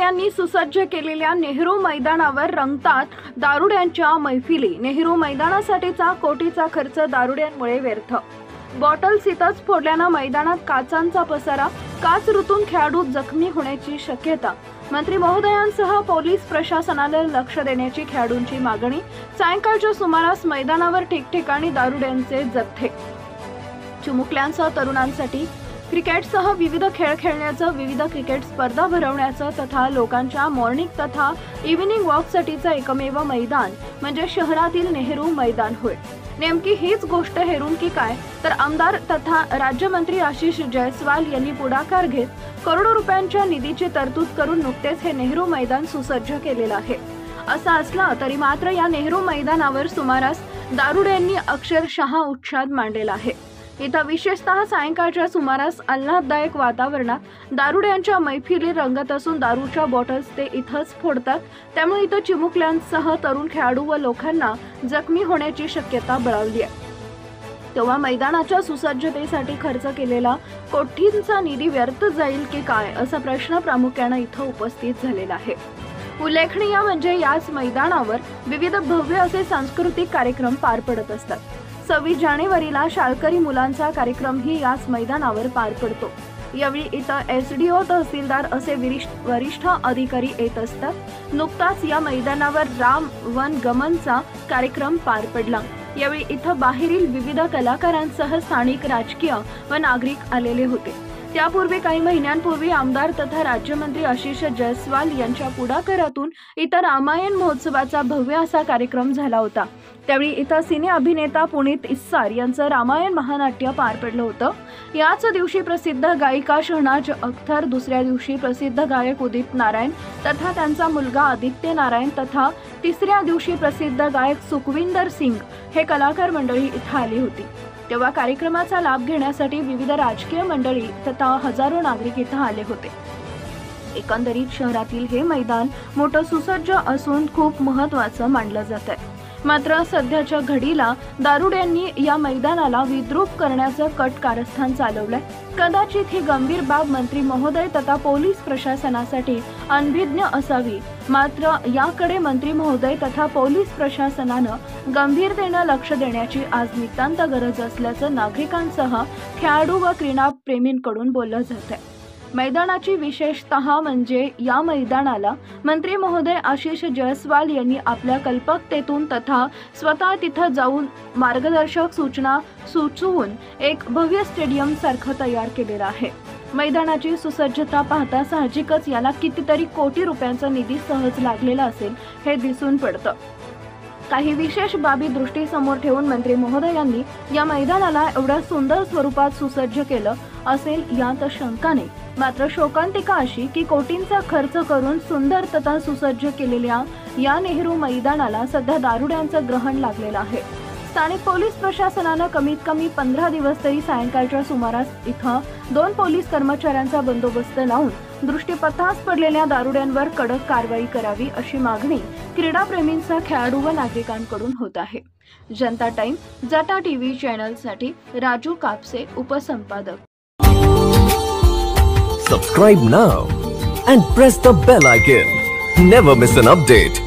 महोदयांनी सुसज्ज केलेल्या नेहरू मैदानावर रंगतात दारुड्यांच्या मैफिली। नेहरू मैदानासाठीचा कोटीचा खर्च दारुड्यांमुळे व्यर्थ। बॉटल्स इथंच फोडल्यानं मैदानात काचांचा पसारा, काच रुतून खेळाडू जखमी होण्याची शक्यता। मंत्री महोदयांसह पोलीस प्रशासनाला लक्ष देण्याची खेळाडूंची मागणी। सायंकाळच्या सुमारास मैदानावर ठिकठिकाणी दारुड्यांचे जथ्थे। चिमुकल्यांसह तरुणांसाठी क्रिकेटसह विविध खेळ खेळण्याचं, विविध क्रिकेट स्पर्धा भरवण्याचं तथा लोकांच्या मॉर्निंग तथा इव्हिनिंग वॉकसाठीचं एकमेव मैदान म्हणजे शहरातील नेहरू मैदान होय। नेमकी हीच गोष्ट हेरून की काय, तर आमदार तथा राज्यमंत्री आशिष जयस्वाल यांनी पुढाकार घेत करोडो रुपयांच्या निधीची तरतूद करून नुकतेच हे नेहरू मैदान सुसज्ज केलेलं आहे। असं असलं तरी मात्र या नेहरू मैदानावर सुमारास दारुड्यांनी अक्षरशः उत्साद मांडलेला आहे। इथं विशेषतः सायंकाळच्या सुमारास आल्हाददायक वातावरणात दारुड्यांच्या मैफिली रंगत असून दारूच्या बॉटल्स ते इथंच फोडतात। त्यामुळे इथं चिमुकल्यांसह तरुण खेळाडू व लोकांना जखमी होण्याची शक्यता बळावली आहे। तेव्हा मैदानाच्या सुसज्जतेसाठी खर्च केलेला कोटींचा निधी व्यर्थ जाईल की काय, असा प्रश्न प्रामुख्याने इथं उपस्थित झालेला आहे। उल्लेखनीय म्हणजे याच मैदानावर विविध भव्य असे सांस्कृतिक कार्यक्रम पार पडत असतात। 26 जानेवारीला शाळकरी मुलांचा कार्यक्रमही याच मैदानावर पार पडतो। यावेळी इथं एसडीओ, तहसीलदार असे वरिष्ठ अधिकारी येत असतात। नुकताच या मैदानावर राम वन गमनचा कार्यक्रम पार पडला। यावेळी इथं बाहेरील विविध कलाकारांसह स्थानिक राजकीय व नागरिक आलेले होते। त्यापूर्वी काही महिन्यांपूर्वी आमदार तथा राज्यमंत्री आशिष जयस्वाल यांच्या पुढाकारातून इथं रामायण महोत्सवाचा भव्य असा कार्यक्रम झाला होता। त्यावेळी इथं सिने अभिनेता पुनीत इस्सार यांचं रामायण महानाट्य पार पडलं होतं। याच दिवशी प्रसिद्ध गायिका शहनाज अख्तर, दुसऱ्या दिवशी प्रसिद्ध गायक उदित नारायण तथा त्यांचा मुलगा आदित्य नारायण तथा तिसऱ्या दिवशी प्रसिद्ध गायक सुखविंदर सिंग हे कलाकार मंडळी इथं आली होती। तेव्हा कार्यक्रमाचा लाभ घेण्यासाठी विविध राजकीय मंडळी तथा हजारो नागरिक इथं आले होते। एकंदरीत शहरातील हे मैदान मोठं सुसज्ज असून खूप महत्त्वाचं मानलं जात आहे। मात्र सध्याच्या घडीला दारुड्यांनी या मैदानाला विद्रूप करण्याचं कट कारस्थान चालवलंय। कदाचित ही गंभीर बाब मंत्री महोदय तथा पोलीस प्रशासनासाठी अनभिज्ञ असावी, मात्र याकडे मंत्री महोदय तथा पोलीस प्रशासनानं गंभीरतेने लक्ष देण्याची आज नितांत गरज असल्याचं नागरिकांसह खेळाडू व क्रीडा प्रेमींकडून बोललं जात आहे। मैदानाची विशेषतः म्हणजे या मैदानाला मंत्री महोदय आशिष जयस्वाल यांनी आपल्या कल्पकतेतून तथा स्वतः तिथं जाऊन मार्गदर्शक सूचना सुचवून एक भव्य स्टेडियम सारखं तयार केलेलं आहे। मैदानाची सुसज्जता पाहता साहजिकच याला कितीतरी कोटी रुपयांचा निधी सहज लागलेला असेल हे दिसून पडतं। काही विशेष बाबी दृष्टीसमोर ठेवून मंत्री महोदयांनी या मैदानाला एवढ्या सुंदर स्वरूपात सुसज्ज केलं असेल यात शंका नाही। मात्र शोकांतिका अशी की कोटींचा खर्च करून सुंदर तथा सुसज्ज केलेल्या या नेहरू मैदानाला सध्या दारुड्यांचं ग्रहण लागलेलं आहे। स्थानिक पोलीस प्रशासनानं कमीत कमी 15 दिवस तरी सायंकाळच्या सुमारास इथं 2 पोलीस कर्मचाऱ्यांचा बंदोबस्त लावून दृष्टीपथास पडलेल्या दारुड्यांवर कडक कारवाई करावी अशी मागणी क्रीडाप्रेमींसह खेळाडू व नागरिकांकडून होत आहे। जनता टाइम जाटा टीव्ही चॅनलसाठी राजू कापसे, उपसंपादक। Subscribe now and press the bell icon. Never miss an update.